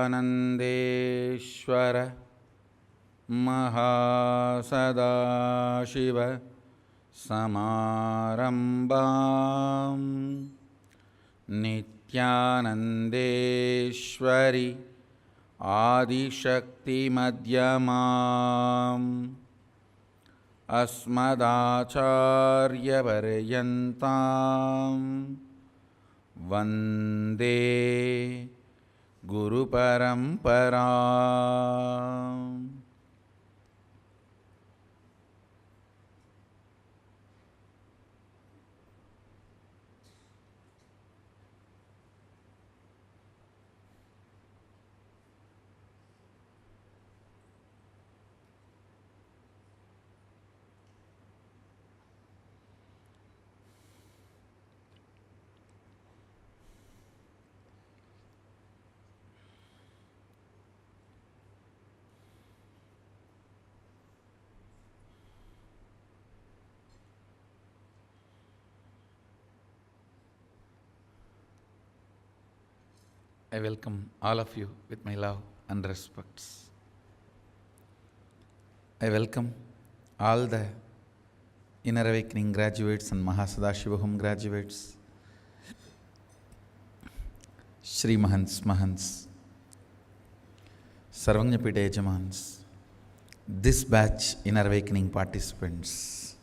नित्यानन्देश्वर महासदाशिव समारम्भां नित्यानन्देश्वरि आदिशक्तिमध्यमाम् अस्मदाचार्यपर्यन्तां वन्दे गुरुपरम्पराम्. I welcome all of you with my love and respects. I welcome all the Inner Awakening graduates and Mahasadashivoham graduates, Shri Mahants, Sarvanyapita Yajamans, this batch Inner Awakening participants.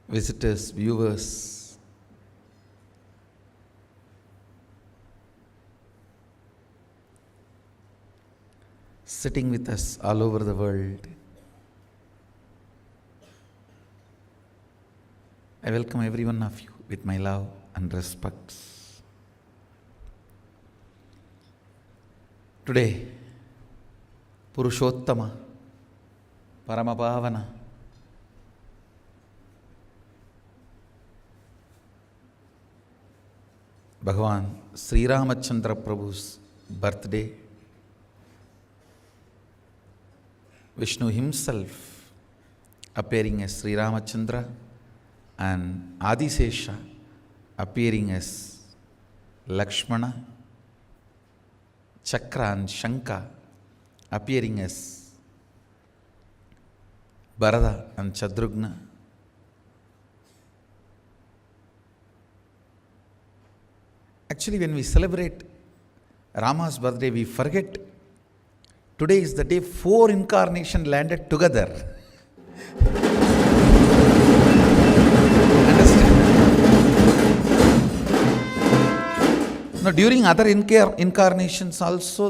Visitors, viewers, sitting with us all over the world, I welcome every one of you with my love and respects. Today, Purushottama, Paramapavana, Bhagavan Sri Ramachandra Prabhu's birthday. Vishnu himself appearing as Sri Ramachandra and Adisesha appearing as Lakshmana, Chakra and Shanka appearing as Bharata and Shatrugna. Actually, when we celebrate Rama's birthday, we forget today is the day 4 incarnations landed together. Understand? Now, during other incarnations also,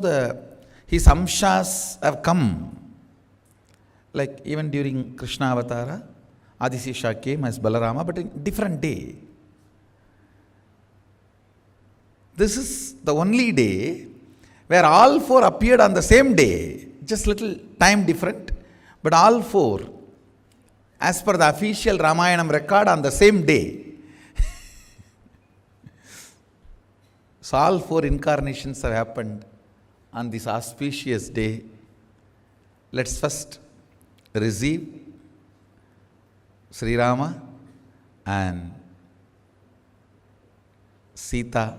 his amshas have come. Like even during Krishna Avatara, Adisesha came as Balarama, but in different day. This is the only day where all 4 appeared on the same day, just little time different, but all 4, as per the official Ramayanam record, on the same day. So all 4 incarnations have happened on this auspicious day. Let's first receive Sri Rama and Sita,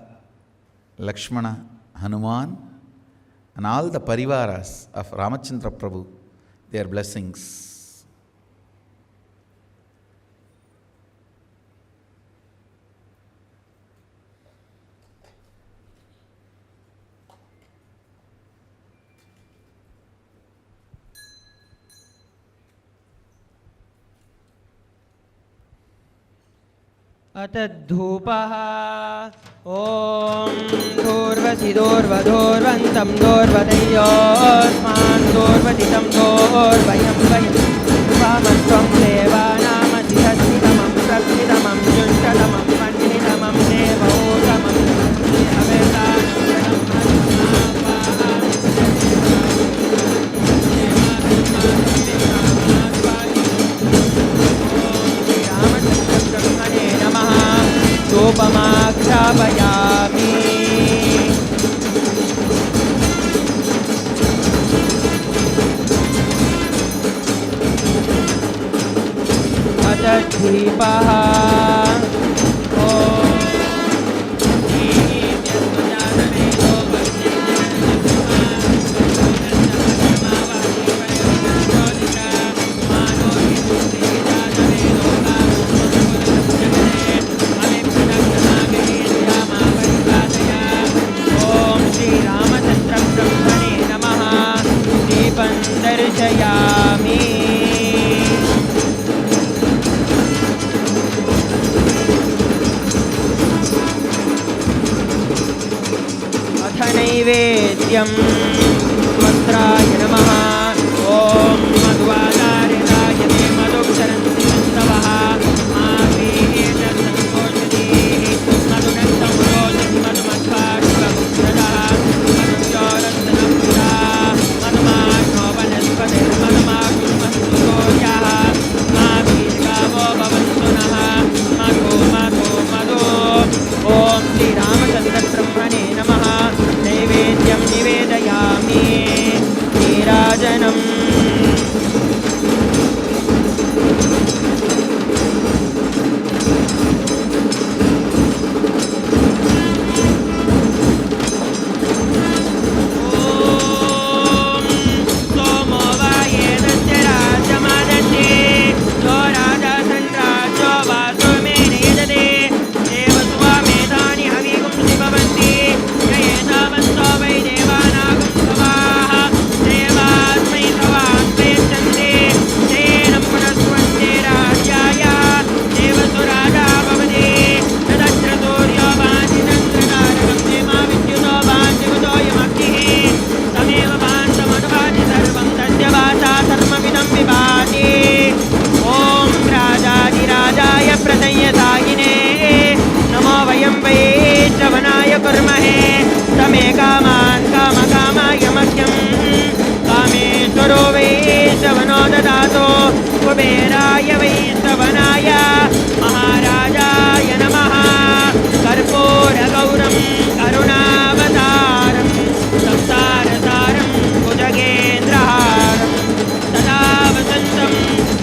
Lakshmana, Hanuman, and all the parivaras of Ramachandra Prabhu, their blessings. अतद्धूपः ॐ दूर्वसि दूर्वधूर्वन्तं दूर्वदयोस्मान् दूर्वदितं दूर्वयं वयं वामत्वं देवानामधिहस्तितमं प्रस्थितमं जुष्टतमं पण्डितमं देवोतमं धूपमाख्यापयामि अथ रूपः ॐ श्रीरामचन्द्रब्रह्मणे नमः दीपं दर्शयामि अथ नैवेद्यं वस्त्राय नमः ॐ मध्वादारिताय ते मधुक्षरन्ति सन्तवः माभीः सन्तोषधीः मधुनक्तं रोचति मधुमध्वाश्वदः मधुचोरन्तनपुरा मधुमानो वनस्पतिर्मधुमाकुर्मस्तुतोर्यः माभीर्गावो भवन्तु नः मधु मधु मधु ॐ श्रीरामचन्द्रब्रह्मणे नमः नैवेद्यं निवेदयामि नीराजनम् सोमो वायेदस्य राज्यमादन्ते जो राजा सन्राज्यो वासो मे नियजते देवसुवा मेधानि हविगुंसि भवन्ति ययेतावन्तो वै देवानागं सवाः देवास्मै सवान् प्रयच्छन्ति तेन पुनस्वन्ते राज्याय देवसु राजा भवति तदत्र सूर्यो भाति चन्द्रतारकं देमा विद्युतो भान्तिवतो यमग्निः तमेव भान्तमनुभाति सर्वं तस्य वाचा सर्वमिदं विभाति ॐ राजाधिराजाय प्रसंयसायिने नमो वयं वै श्रवणाय कुर्महे तमे कामान् कामकामाय मह्यं कामेश्वरो वै श्रवणो ददातु कुबेराय वै श्रवणाय महाराजाय नमः कर्पूरगौरं करुणावतारं संसारसारं भुजगेन्द्रहारं सदा वसन्तं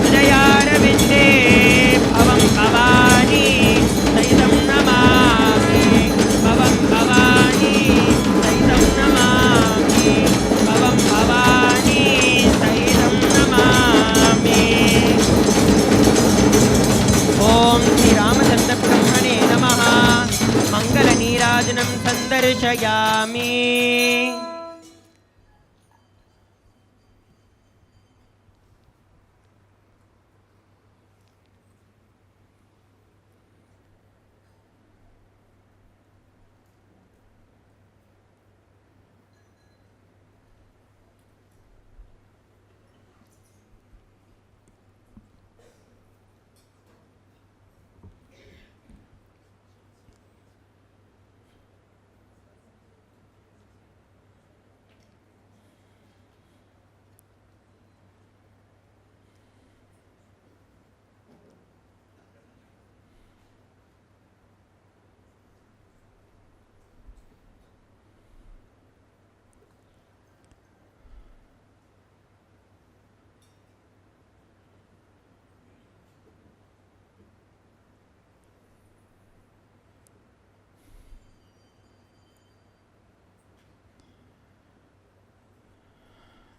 हृदयारविन्दे भवं भवानी सहितं नमामि भवं भवानी सहितं नमामि भवं भवानी सहितं नमामि ॐ श्रीरामचन्द्रब्रह्मणे नमः मङ्गलनीराजनं सन्दर्शयामि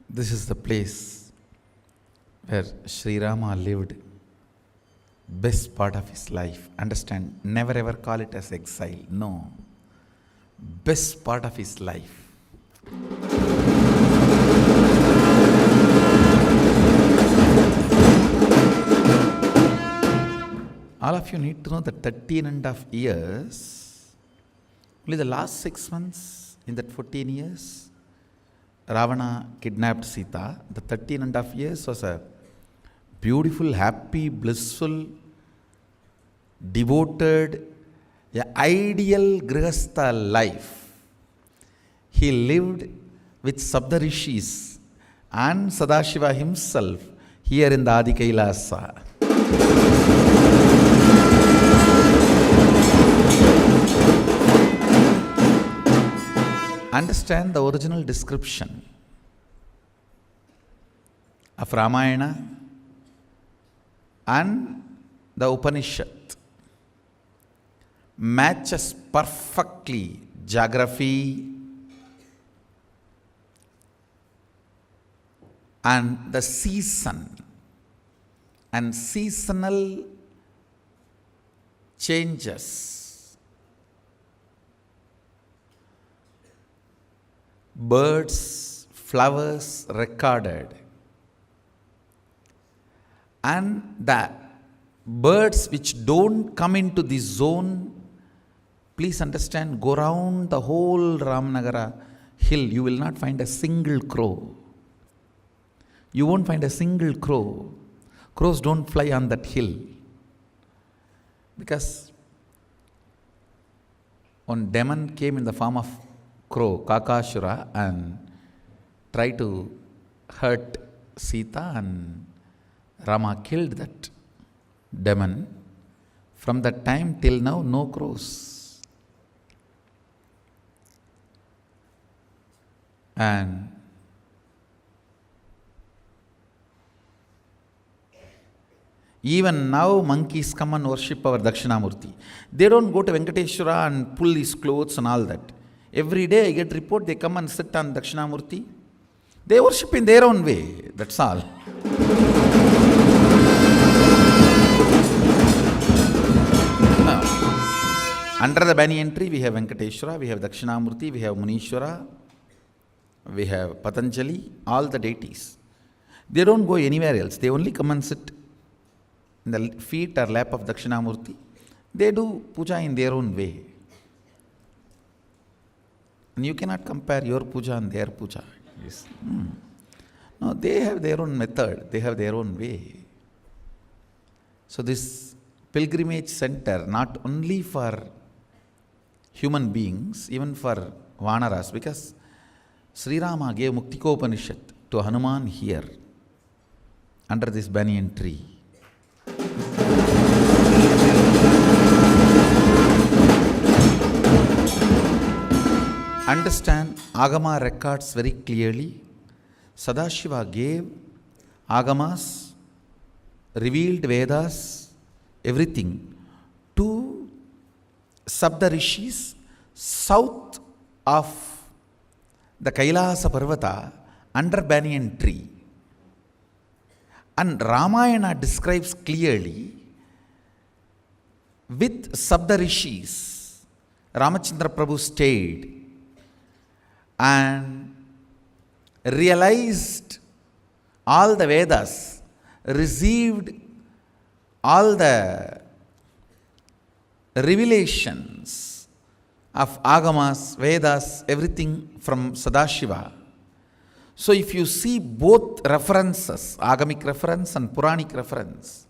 This is the place where Sri Rama lived best part of his life. Understand, never ever call it as exile. No. Best part of his life. All of you need to know that 13.5 years, only the last 6 months in that 14 years, Ravana kidnapped Sita. The 13.5 years was a beautiful, happy, blissful, devoted, ideal Grihastha life. He lived with Saptarishis and Sadashiva himself here in the Adi Kailasa. Understand the original description of Ramayana and the Upanishad matches perfectly geography and the season and seasonal changes. Birds, flowers recorded, and the birds which don't come into the zone, please understand, go round the whole Ramnagara hill, you will not find a single crow. You won't find a single crow. Crows don't fly on that hill. Because one demon came in the form of crow, Kakashura, and tried to hurt Sita, and Rama killed that demon. From that time till now, no crows. And even now monkeys come and worship our Dakshinamurti. They don't go to Venkateshwara and pull his clothes and all that. Every day I get report, they come and sit on Dakshinamurti. They worship in their own way, that's all. Now, under the banyan tree we have Venkateshwara, we have Dakshinamurti, we have Munishwara, we have Patanjali, all the deities. They don't go anywhere else, they only come and sit in the feet or lap of Dakshinamurti. They do puja in their own way. And you cannot compare your puja and their puja. Yes. No, they have their own method, they have their own way. So this pilgrimage center, not only for human beings, even for Vanaras, because Sri Rama gave Muktikopanishad to Hanuman here, under this banyan tree. Understand, Agama records very clearly. Sadashiva gave Agamas, revealed Vedas, everything to Saptarishis south of the Kailasa Parvata under banyan tree. And Ramayana describes clearly with Saptarishis, Ramachandra Prabhu stayed and realized all the Vedas, received all the revelations of Agamas, Vedas, everything from Sadashiva. So if you see both references, Agamic reference and Puranic reference,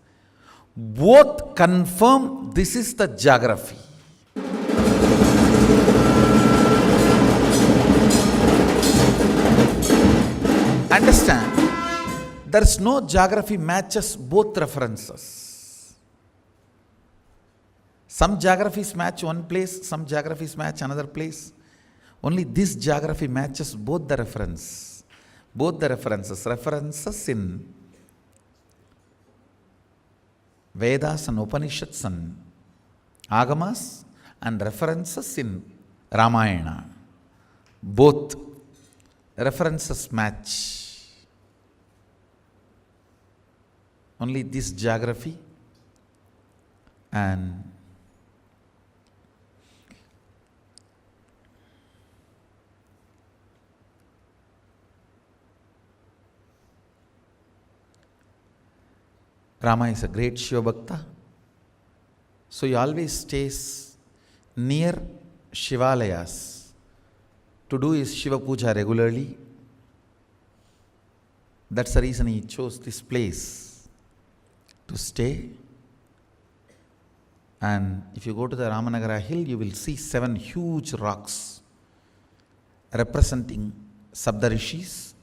both confirm this is the geography. Understand, there is no geography matches both references. Some geographies match one place, some geographies match another place. Only this geography matches both the reference. Both the references in Vedas and Upanishads and Agamas, and references in Ramayana. Both references match. Only this geography and Rama is a great Shiva Bhakta. So he always stays near Shivalayas to do his Shiva Puja regularly. That's the reason he chose this place to stay. And if you go to the Ramanagara hill, you will see 7 huge rocks representing Saptarishis.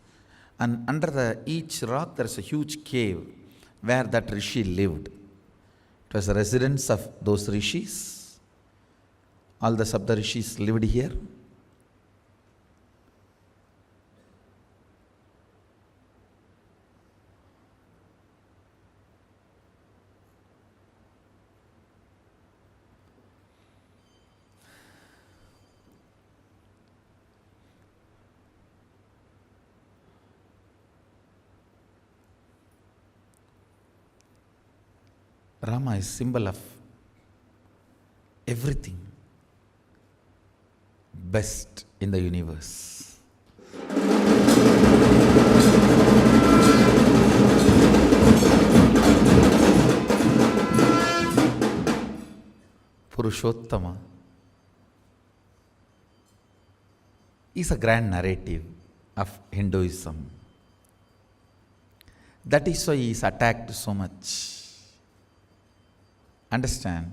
And under each rock there is a huge cave where that Rishi lived. It was the residence of those Rishis. All the Saptarishis lived here. Rama is symbol of everything best in the universe. Purushottama is a grand narrative of Hinduism. That is why he is attacked so much. Understand?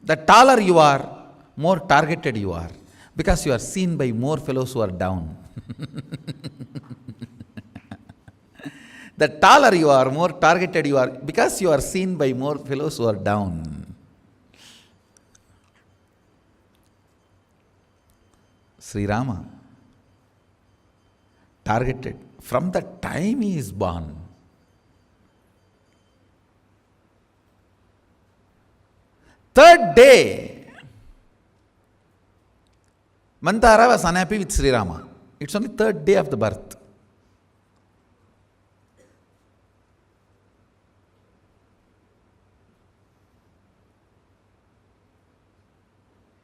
The taller you are, more targeted you are, because you are seen by more fellows who are down. The taller you are, more targeted you are, because you are seen by more fellows who are down. Sri Rama, targeted from the time he is born. Third day, Mantara was unhappy with Sri Rama. It's only third day of the birth.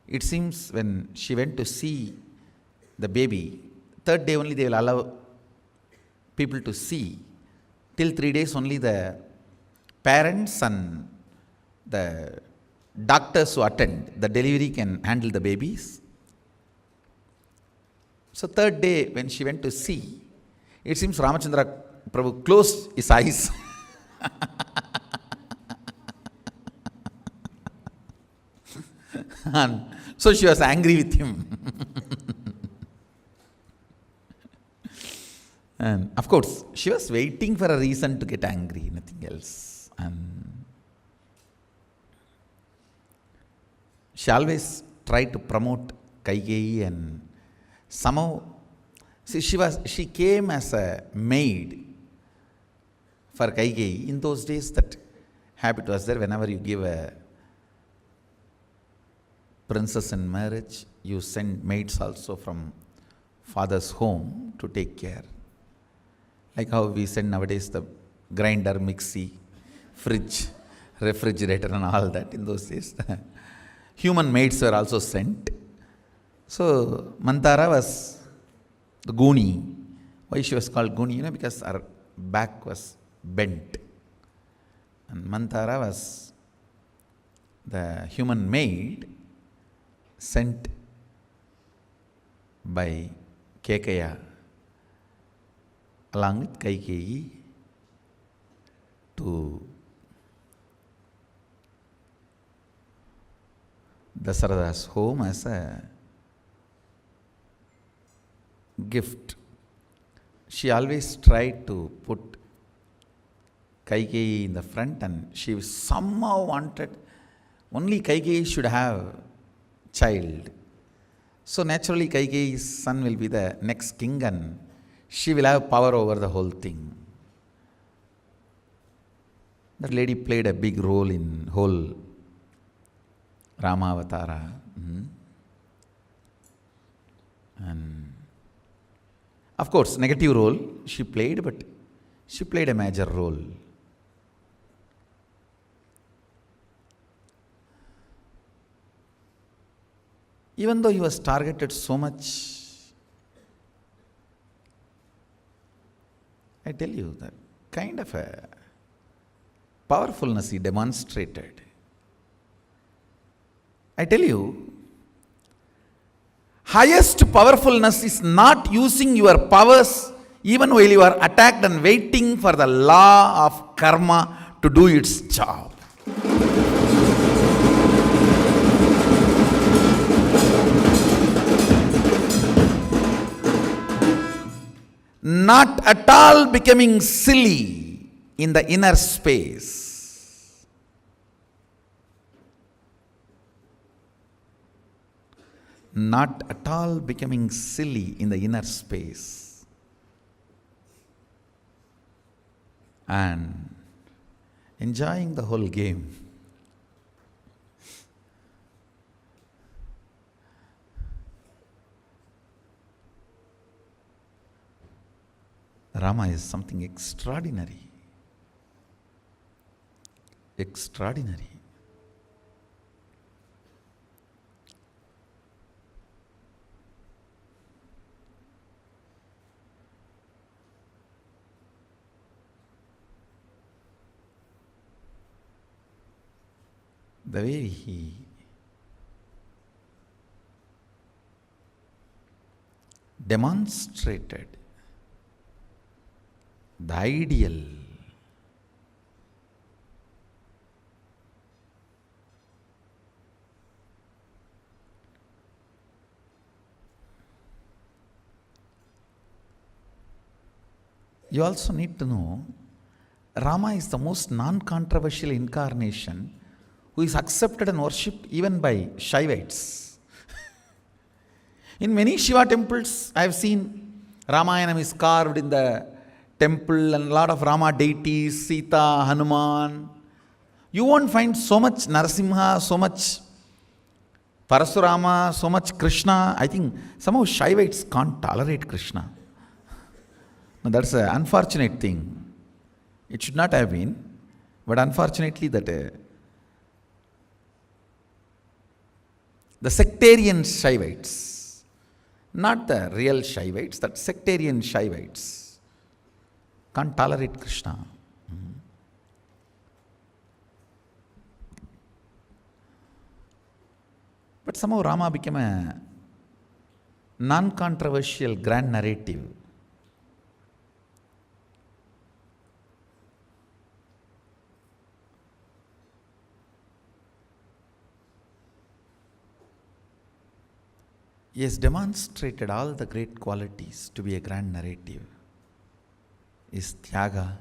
It seems when she went to see the baby, third day only they will allow people to see. Till 3 days only the parents and the doctors who attend the delivery can handle the babies. So third day when she went to see, it seems Ramachandra Prabhu closed his eyes. And so she was angry with him. And of course, she was waiting for a reason to get angry, nothing else. And she always tried to promote Kaikeyi, and somehow, see, she came as a maid for Kaikeyi. In those days, that habit was there. Whenever you give a princess in marriage, you send maids also from father's home to take care. Like how we send nowadays the grinder, mixie, fridge, refrigerator and all that. In those days, the human maids were also sent. So Mantara was the Guni. Why she was called Guni? Because her back was bent. And Mantara was the human maid sent by Kekaya along with Kaikeyi to Dasarada's home as a gift. She always tried to put Kaikeyi in the front, and she somehow wanted only Kaikeyi should have child. So naturally Kaikeyi's son will be the next king and she will have power over the whole thing. That lady played a big role in whole Rama Avatara. And of course, negative role she played, but she played a major role. Even though he was targeted so much, I tell you, that kind of a powerfulness he demonstrated. I tell you, highest powerfulness is not using your powers even while you are attacked and waiting for the law of karma to do its job. Not at all becoming silly in the inner space. Not at all becoming silly in the inner space. And enjoying the whole game. Rama is something extraordinary. Extraordinary. The way he demonstrated the ideal you also need to know Rama is the most non-controversial incarnation who is accepted and worshipped even by Shaivites. In many Shiva temples, I have seen Ramayanam is carved in the temple and a lot of Rama deities, Sita, Hanuman. You won't find so much Narasimha, so much Parasurama, so much Krishna. I think somehow Shaivites can't tolerate Krishna. Now that's an unfortunate thing. It should not have been, but unfortunately that the sectarian Shaivites, not the real Shaivites, that sectarian Shaivites can't tolerate Krishna. But somehow Rama became a non-controversial grand narrative. He has demonstrated all the great qualities to be a grand narrative. Is Tyaga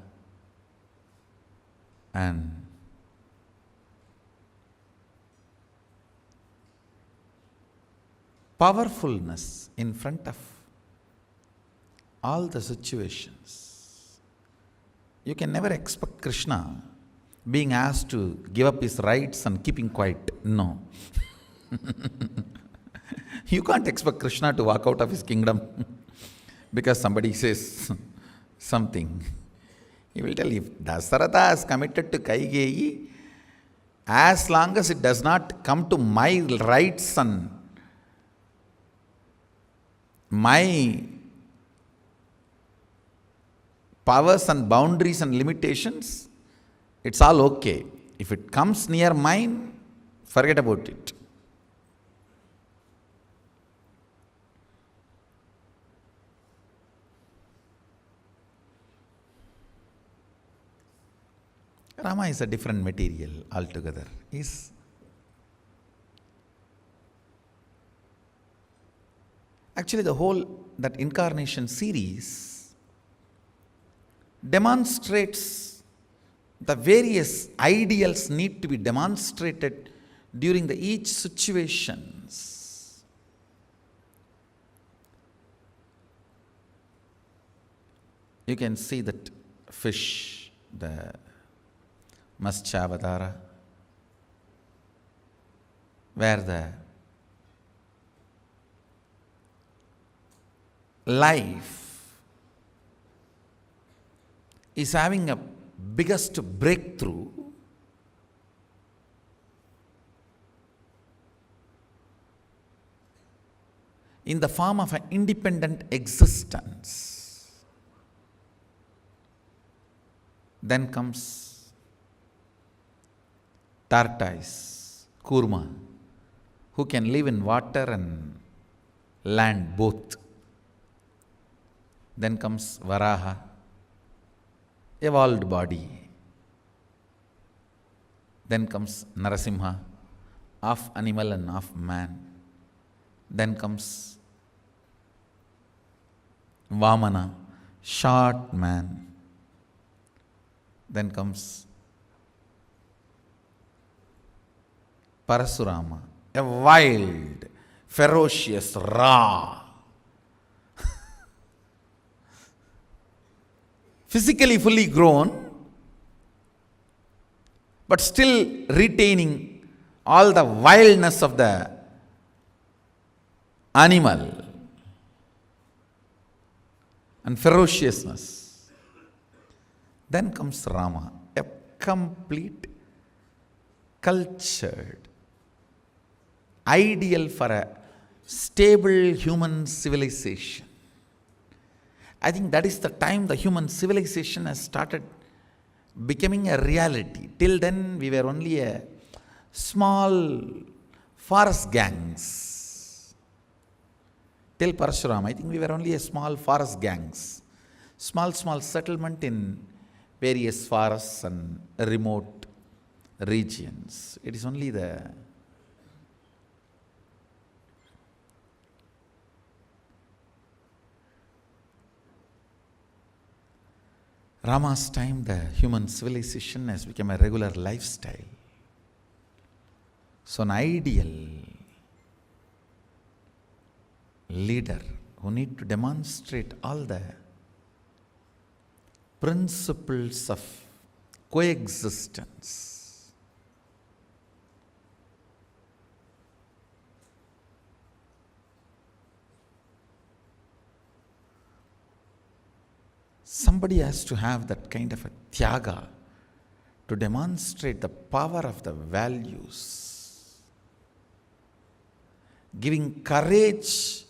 and powerfulness in front of all the situations. You can never expect Krishna being asked to give up his rights and keeping quiet. No. You can't expect Krishna to walk out of his kingdom because somebody says something. He will tell, if Dasaratha is committed to Kaigeyi, as long as it does not come to my rights and my powers and boundaries and limitations, it's all okay. If it comes near mine, forget about it. Rama is a different material altogether. Actually, the whole that incarnation series demonstrates the various ideals need to be demonstrated during the each situations. You can see that fish, the Maschavadara, where the life is having a biggest breakthrough in the form of an independent existence. Then comes tortoise, kurma, who can live in water and land both. Then comes Varaha, evolved body. Then comes Narasimha, half animal and half man. Then comes Vamana, short man. Then comes Parasurama, a wild, ferocious, raw, physically fully grown, but still retaining all the wildness of the animal and ferociousness. Then comes Rama, a complete, cultured, ideal for a stable human civilization. I think that is the time the human civilization has started becoming a reality. Till then, we were only a small forest gangs. Till Parshuram, I think we were only a small forest gangs. Small settlement in various forests and remote regions. It is only the Rama's time, the human civilization has become a regular lifestyle. So an ideal leader who need to demonstrate all the principles of coexistence. Somebody has to have that kind of a tyaga to demonstrate the power of the values, giving courage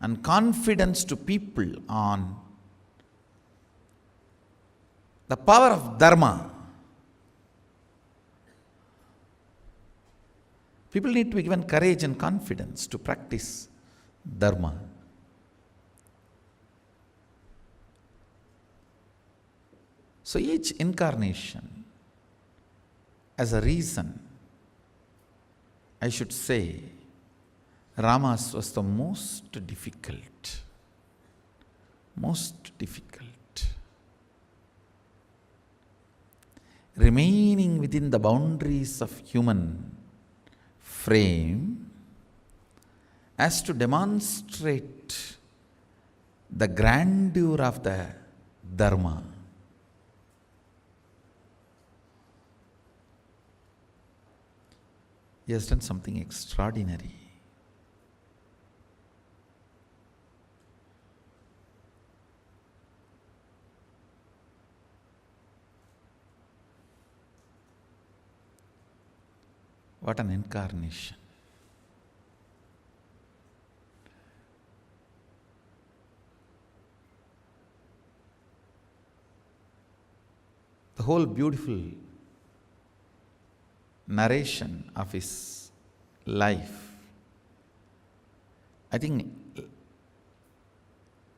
and confidence to people on the power of dharma. People need to be given courage and confidence to practice dharma. So each incarnation, as a reason, I should say, Rama's was the most difficult. Remaining within the boundaries of human frame as to demonstrate the grandeur of the dharma. He has done something extraordinary. What an incarnation. The whole beautiful narration of his life, I think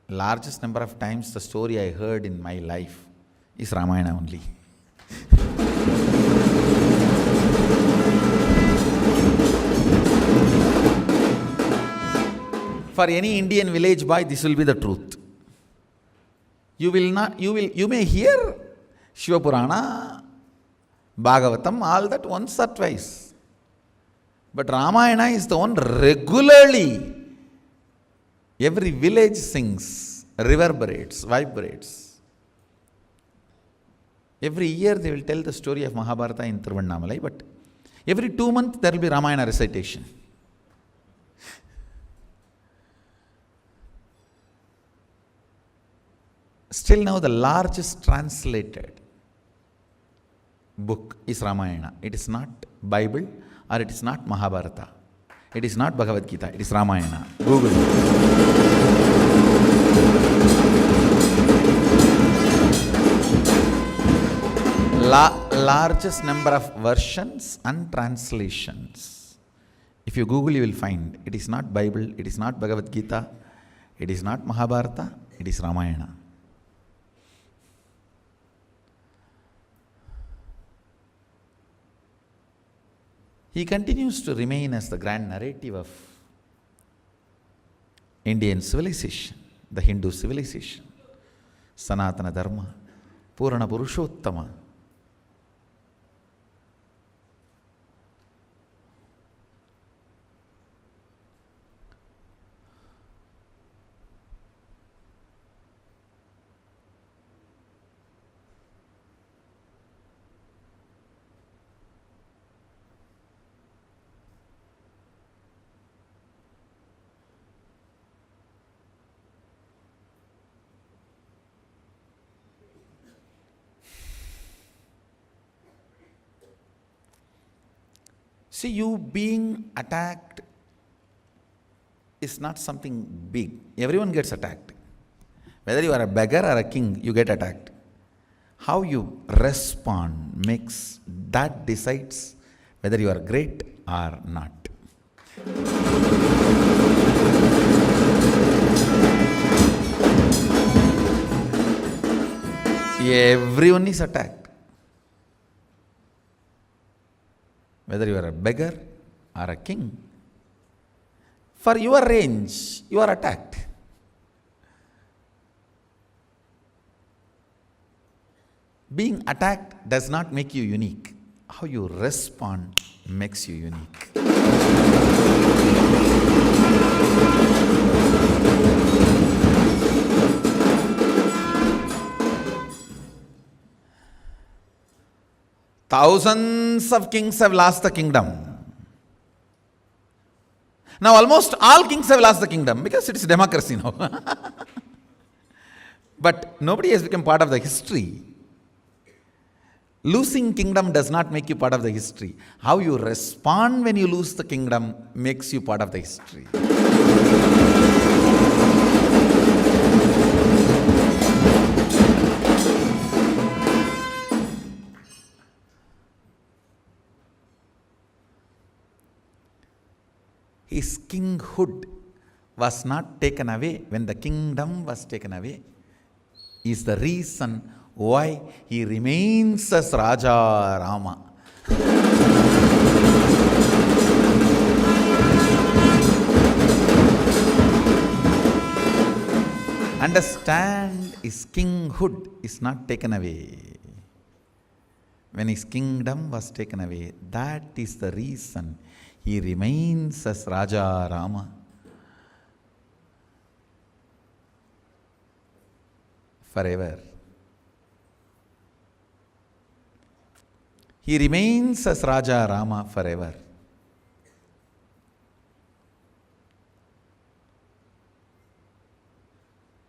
largest number of times the story I heard in my life is Ramayana only. For any Indian village boy, this will be the truth. You may hear Shiva Purana, Bhagavatam, all that once or twice. But Ramayana is the one regularly. Every village sings, reverberates, vibrates. Every year they will tell the story of Mahabharata in Tiruvannamalai, but every 2 months there will be Ramayana recitation. Still now the largest translated book is Ramayana. It is not Bible or it is not Mahabharata. It is not Bhagavad Gita. It is Ramayana. Google. Largest number of versions and translations. If you Google, you will find it is not Bible, it is not Bhagavad Gita, it is not Mahabharata, it is Ramayana. He continues to remain as the grand narrative of Indian civilization, the Hindu civilization, Sanatana Dharma, Purana Purushottama. See, you being attacked is not something big. Everyone gets attacked. Whether you are a beggar or a king, you get attacked. How you respond that decides whether you are great or not. Everyone is attacked. Whether you are a beggar or a king. For your range, you are attacked. Being attacked does not make you unique. How you respond makes you unique. Thousands of kings have lost the kingdom. Now almost all kings have lost the kingdom because it is democracy now. But nobody has become part of the history. Losing kingdom does not make you part of the history. How you respond when you lose the kingdom makes you part of the history. His kinghood was not taken away when the kingdom was taken away. Is the reason why he remains as Raja Rama. Understand, his kinghood is not taken away. When his kingdom was taken away, that is the reason he remains as Raja Rama. Forever. He remains as Raja Rama forever.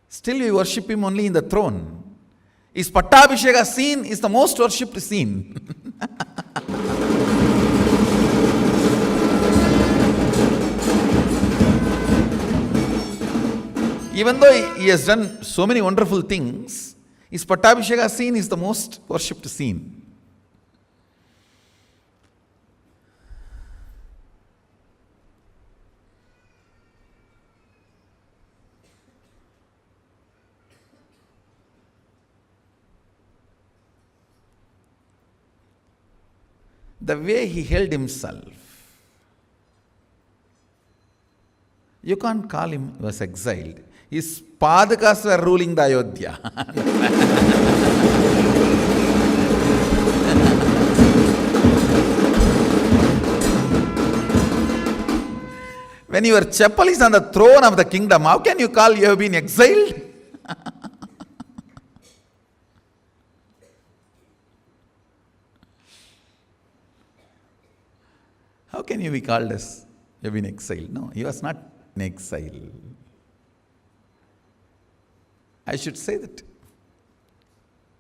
Still we worship him only in the throne. His Pattabhisheka scene is the most worshipped scene. Even though he has done so many wonderful things, his Pattabhisheka scene is the most worshipped scene. The way he held himself, you can't call him he was exiled. His Padakas were ruling the Ayodhya. When your chapel is on the throne of the kingdom, how can you call you have been exiled? How can you be called as you have been exiled? No, he was not in exile. I should say that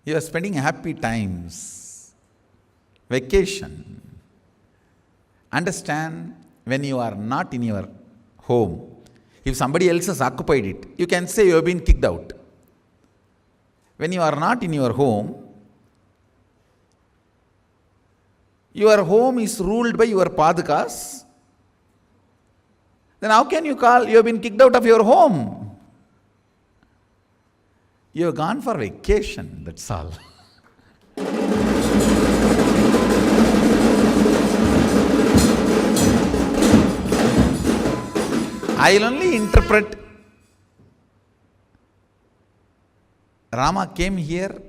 he was spending happy times, vacation. Understand, when you are not in your home, if somebody else has occupied it, you can say you have been kicked out. When you are not in your home is ruled by your Padakas, then how can you call you have been kicked out of your home? You have gone for vacation, that's all. I will only interpret Rama came here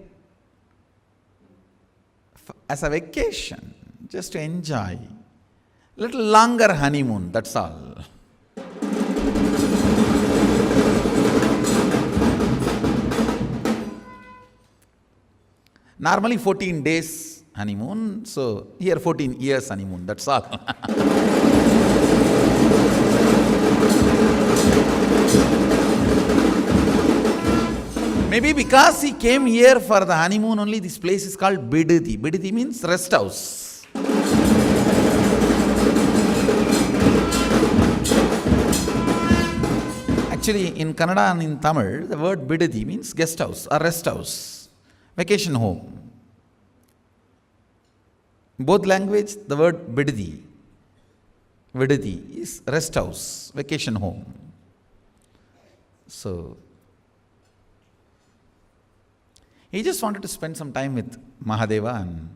as a vacation, just to enjoy. Little longer honeymoon, that's all. Normally 14 days honeymoon, so here 14 years honeymoon, that's all. Maybe because he came here for the honeymoon only, this place is called Bidati. Bidati means rest house. Actually, in Kannada and in Tamil, the word bidadi means guest house or rest house, vacation home. In both language, the word vidadi is rest house, vacation home. So, he just wanted to spend some time with Mahadeva and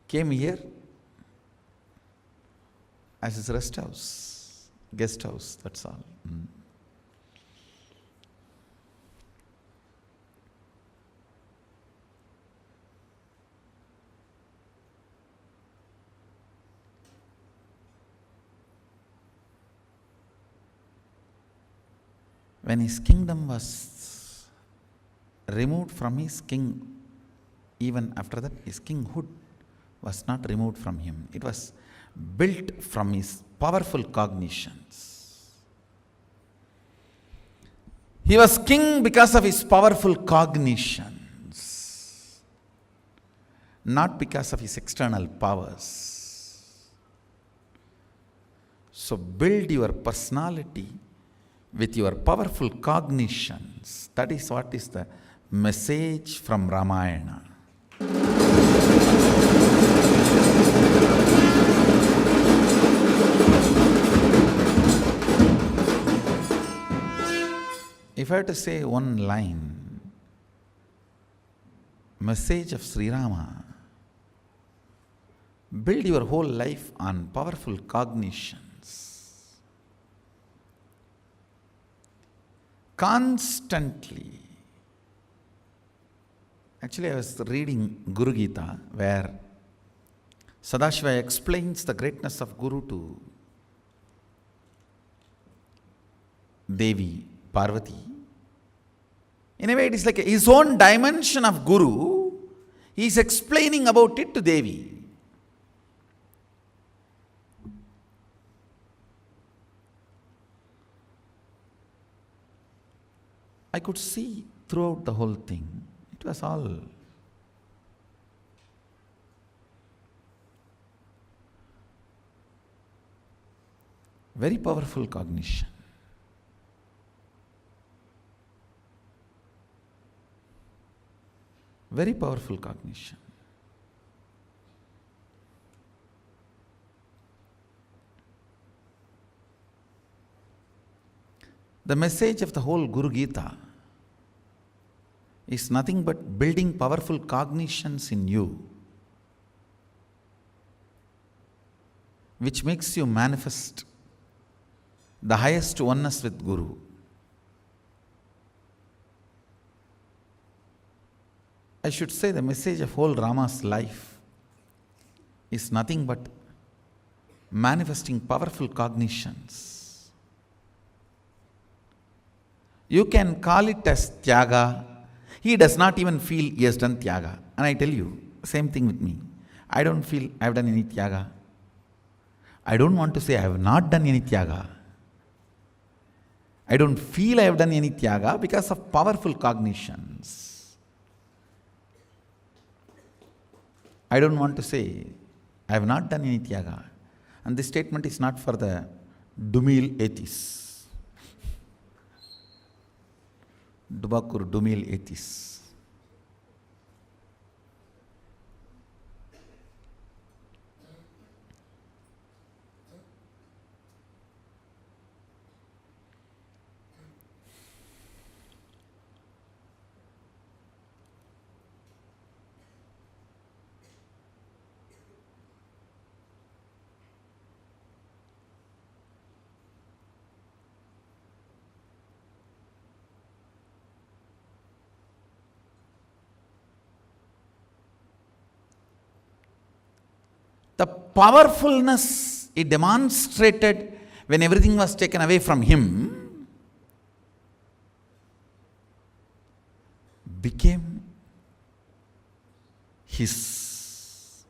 came here as his rest house, guest house, that's all. When his kingdom was removed from his king, even after that, his kinghood was not removed from him. It was built from his powerful cognitions. He was king because of his powerful cognitions, not because of his external powers. So build your personality with your powerful cognitions. That is what is the message from Ramayana. If I had to say one line, message of Sri Rama, build your whole life on powerful cognitions. Constantly. Actually, I was reading Guru Gita, where Sadashiva explains the greatness of Guru to Devi Parvati. In a way, it is like his own dimension of Guru. He is explaining about it to Devi. I could see throughout the whole thing, it was all very powerful cognition. Very powerful cognition. The message of the whole Guru Gita is nothing but building powerful cognitions in you, which makes you manifest the highest oneness with Guru. I should say the message of whole Rama's life is nothing but manifesting powerful cognitions. You can call it as Tyaga. He does not even feel he has done Tyaga. And I tell you, same thing with me. I don't feel I have done any Tyaga. I don't want to say I have not done any Tyaga. I don't feel I have done any Tyaga because of powerful cognitions. I don't want to say I have not done any Tyaga. And this statement is not for the Dumil atheists. Dubakur Dumil atheists. The powerfulness he demonstrated when everything was taken away from him became his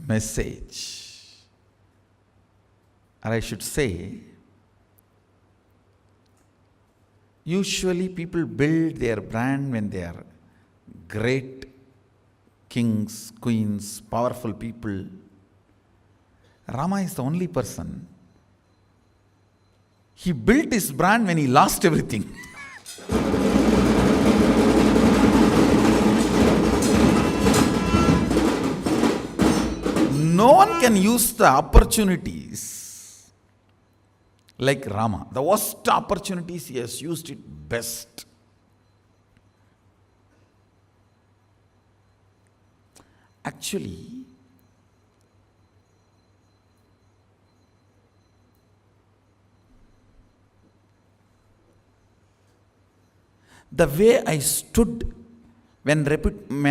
message. Or I should say, usually people build their brand when they are great kings, queens, powerful people. Rama is the only person. He built his brand when he lost everything. No one can use the opportunities like Rama. The worst opportunities, he has used it best. Actually, the way I stood when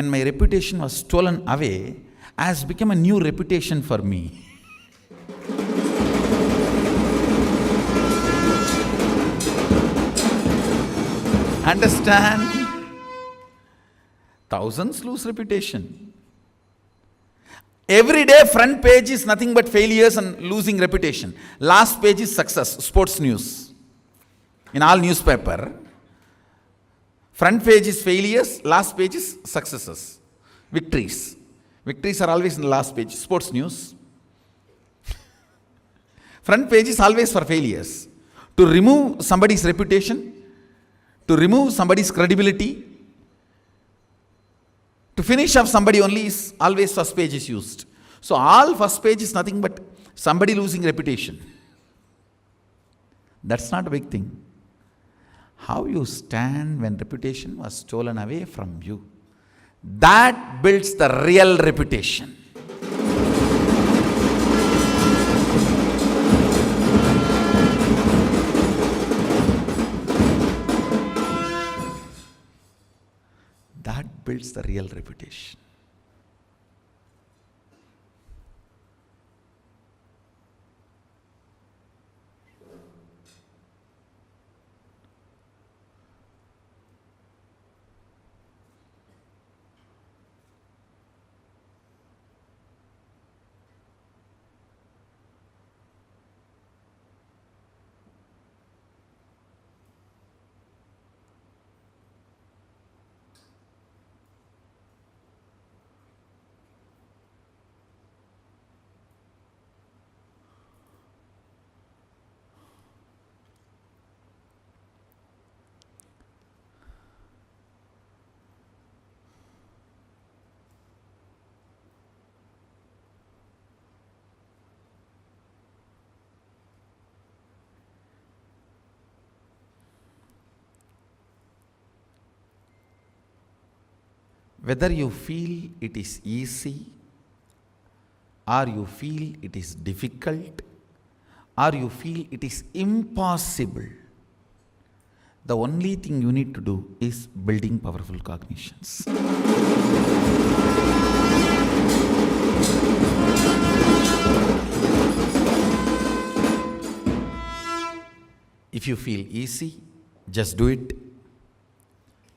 my reputation was stolen away has become a new reputation for me. Understand? Thousands lose reputation. Every day front page is nothing but failures and losing reputation. Last page is success, sports news. In all newspaper, front page is failures, last page is successes, victories. Victories are always in the last page, sports news. Front page is always for failures. To remove somebody's reputation, to remove somebody's credibility, to finish off somebody only is always first page is used. So all first page is nothing but somebody losing reputation. That's not a big thing. How you stand when reputation was stolen away from you, that builds the real reputation. That builds the real reputation. Whether you feel it is easy, or you feel it is difficult, or you feel it is impossible, the only thing you need to do is building powerful cognitions. If you feel easy, just do it.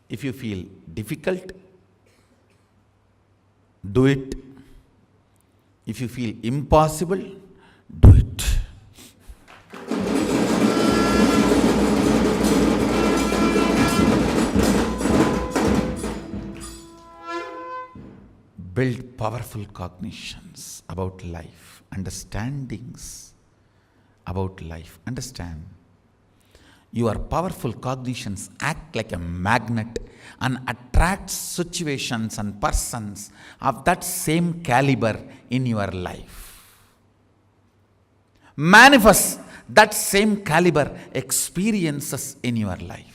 If you feel difficult, do it. If you feel impossible, do it. Build powerful cognitions about life, understandings about life. Understand. Your powerful cognitions act like a magnet and attract situations and persons of that same caliber in your life. Manifest that same caliber experiences in your life.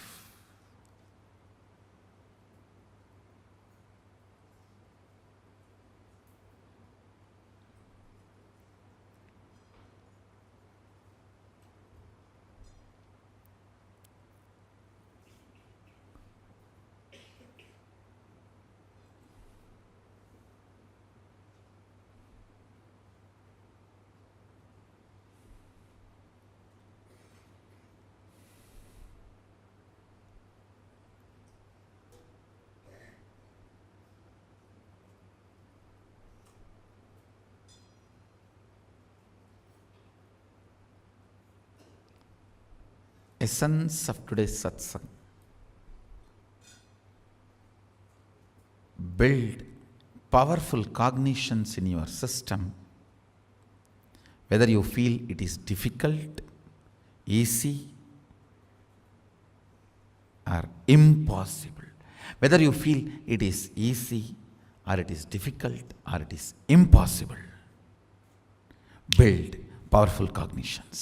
Essence of today's satsang. Build powerful cognitions in your system, whether you feel it is difficult, easy, or impossible. Whether you feel it is easy, or it is difficult, or it is impossible. Build powerful cognitions.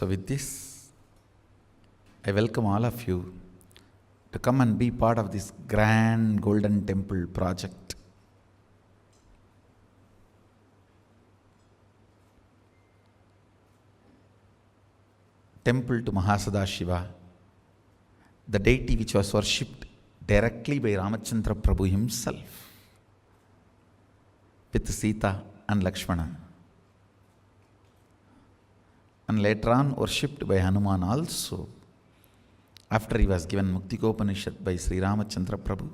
So with this, I welcome all of you to come and be part of this grand Golden Temple project. Temple to Mahasadashiva, the deity which was worshipped directly by Ramachandra Prabhu himself with Sita and Lakshmana, and later on worshipped by Hanuman also, after he was given Muktikopanishad by Sri Ramachandra Prabhu.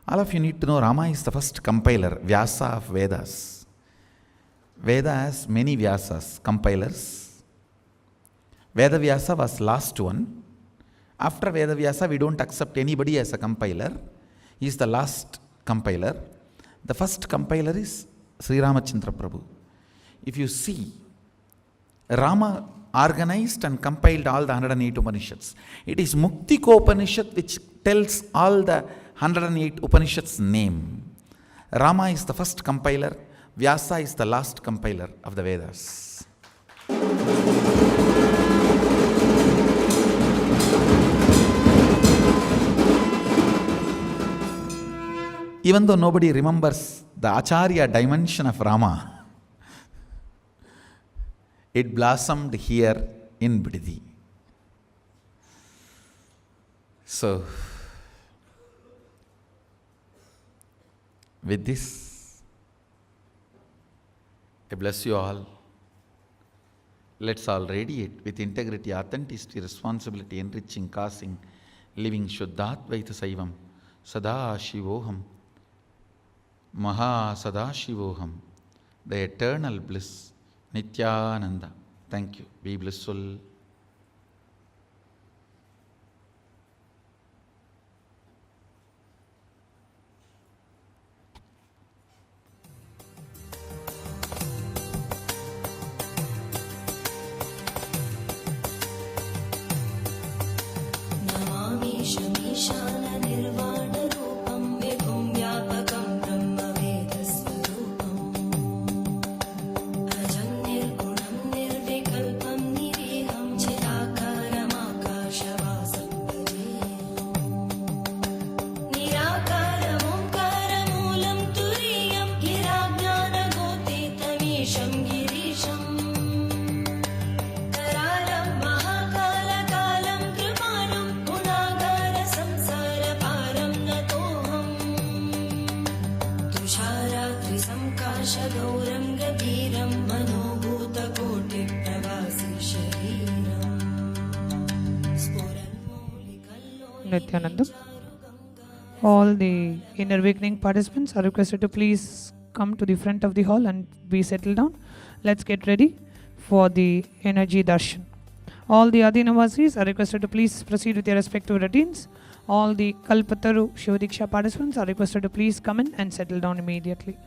All of you need to know Rama is the first compiler, Vyasa of Vedas. Veda has many Vyasas, compilers. Veda Vyasa was last one. After Veda Vyasa, we don't accept anybody as a compiler. He is the last compiler. The first compiler is Sri Ramachandra Prabhu. If you see, Rama organized and compiled all the 108 Upanishads. It is Muktikopanishad which tells all the 108 Upanishads' name. Rama is the first compiler, Vyasa is the last compiler of the Vedas. Even though nobody remembers the Acharya dimension of Rama, it blossomed here in Bididi. So, with this, I bless you all. Let's all radiate with integrity, authenticity, responsibility, enriching, causing, living Shuddhadvaita Saivam, Sadashivoham, Mahasadashivoham, the eternal bliss, Nityananda. Thank you. Be blissful. Nityananda. All the inner awakening participants are requested to please come to the front of the hall and be settled down. Let's get ready for the energy darshan. All the Adinavasis are requested to please proceed with their respective routines. All the Kalpataru Shivadiksha participants are requested to please come in and settle down immediately.